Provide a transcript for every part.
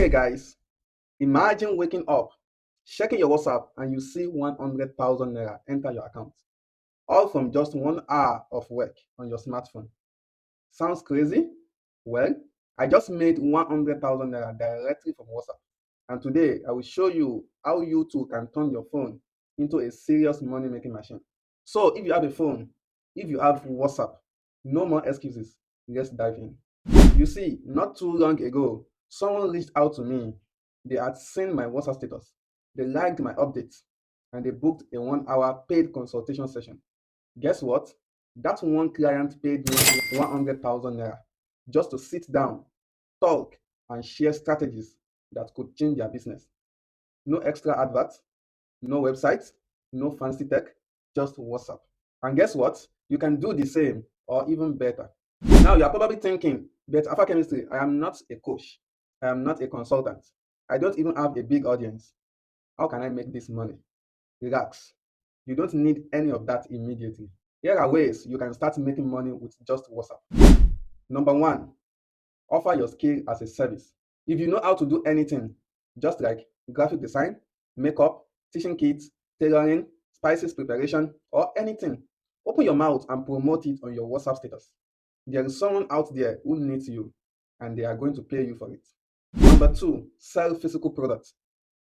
Hey guys, imagine waking up, checking your WhatsApp, and you see 100,000 naira enter your account, all from just 1 hour of work on your smartphone. Sounds crazy? Well, I just made 100,000 naira directly from WhatsApp. And today I will show you how you too can turn your phone into a serious money making machine. So if you have a phone, if you have WhatsApp, no more excuses. Let's dive in. You see, not too long ago, someone reached out to me. They had seen my WhatsApp status, they liked my updates, and they booked a 1 hour paid consultation session. Guess what? That one client paid me 100,000 naira just to sit down, talk, and share strategies that could change their business. No extra adverts, no websites, no fancy tech, just WhatsApp. And guess what? You can do the same or even better. Now you're probably thinking, but Alpha Chemistry, I am not a coach. I am not a consultant. I don't even have a big audience. How can I make this money? Relax. You don't need any of that immediately. Here are ways you can start making money with just WhatsApp. Number one, offer your skill as a service. If you know how to do anything, just like graphic design, makeup, teaching kids, tailoring, spices preparation, or anything, open your mouth and promote it on your WhatsApp status. There is someone out there who needs you, and they are going to pay you for it. Number two, sell physical products.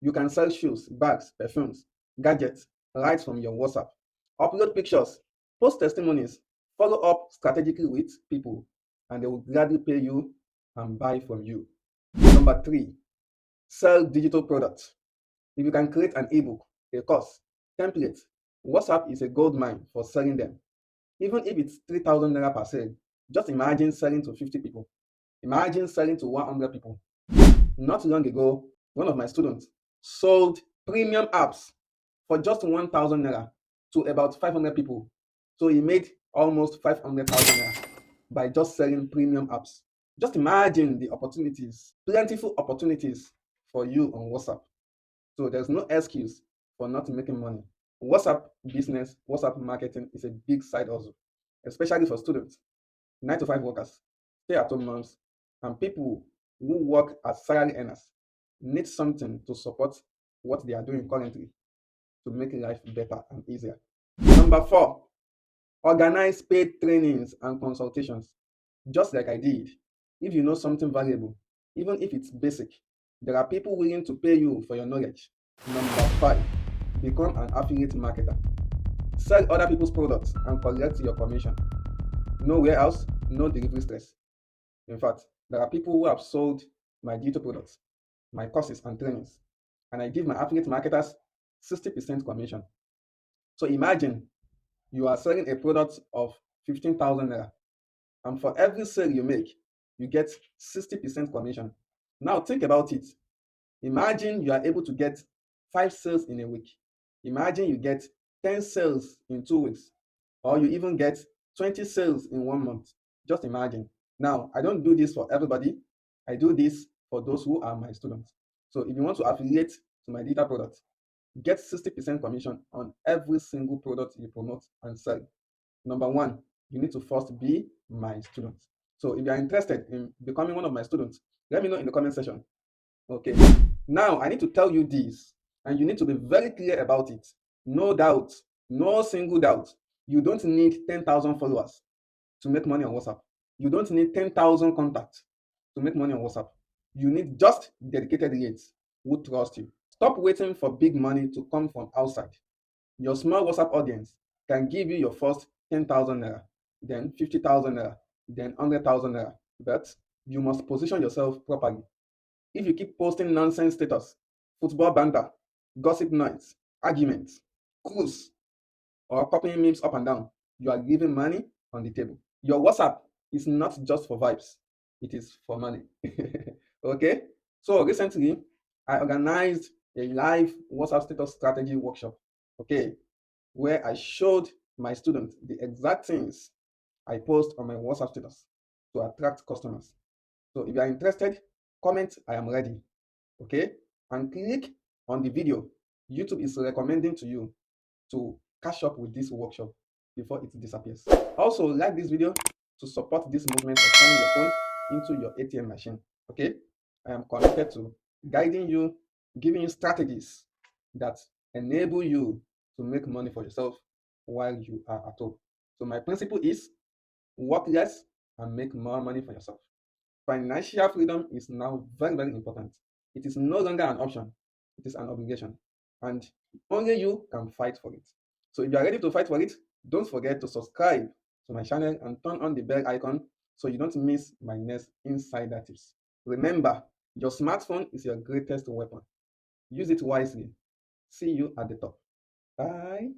You can sell shoes, bags, perfumes, gadgets right from your WhatsApp. Upload pictures, post testimonies, follow up strategically with people, and they will gladly pay you and buy from you. Number three, sell digital products. If you can create an ebook, a course, templates, WhatsApp is a gold mine for selling them. Even if it's 3,000 naira per sale, just imagine selling to 50 people. Imagine selling to 100 people. Not long ago, one of my students sold premium apps for just 1,000 naira to about 500 people. So he made almost 500,000 naira by just selling premium apps. Just imagine the opportunities, plentiful opportunities for you on WhatsApp. So there's no excuse for not making money. WhatsApp business, WhatsApp marketing is a big side hustle, especially for students, 9 to 5 workers, stay at home moms, and people who work as salary earners need something to support what they are doing currently to make life better and easier. Number four, organize paid trainings and consultations. Just like I did, if you know something valuable, even if it's basic, there are people willing to pay you for your knowledge. Number five, become an affiliate marketer. Sell other people's products and collect your commission. No warehouse, no delivery stress. In fact, there are people who have sold my digital products, my courses and trainings, and I give my affiliate marketers 60% commission. So imagine you are selling a product of 15,000 naira, and for every sale you make, you get 60% commission. Now think about it. Imagine you are able to get 5 sales in a week. Imagine you get 10 sales in 2 weeks, or you even get 20 sales in 1 month. Just imagine. Now, I don't do this for everybody. I do this for those who are my students. So if you want to affiliate to my digital product, get 60% commission on every single product you promote and sell. Number one, you need to first be my student. So if you are interested in becoming one of my students, let me know in the comment section. Okay. Now I need to tell you this, and you need to be very clear about it. No doubt, no single doubt. You don't need 10,000 followers to make money on WhatsApp. You don't need 10,000 contacts to make money on WhatsApp. You need just dedicated leads who trust you. Stop waiting for big money to come from outside. Your small WhatsApp audience can give you your first 10,000 naira, then 50,000 naira, then 100,000 naira. But you must position yourself properly. If you keep posting nonsense status, football banter, gossip noise, arguments, cruise, or copying memes up and down, you are leaving money on the table. Your WhatsApp is not just for vibes, it is for money. Okay? So recently, I organized a live WhatsApp status strategy workshop, okay, where I showed my students the exact things I post on my WhatsApp status to attract customers. So if you are interested, comment I am ready, okay? And click on the video YouTube is recommending to you to catch up with this workshop before it disappears. Also, like this video to support this movement of turning your phone into your ATM machine, okay? I am committed to guiding you, giving you strategies that enable you to make money for yourself while you are at home. So my principle is work less and make more money for yourself. Financial freedom is now very, very important. It is no longer an option, it is an obligation. And only you can fight for it. So if you are ready to fight for it, don't forget to subscribe to my channel and turn on the bell icon so you don't miss my next insider tips. Remember, your smartphone is your greatest weapon. Use it wisely. See you at the top. Bye.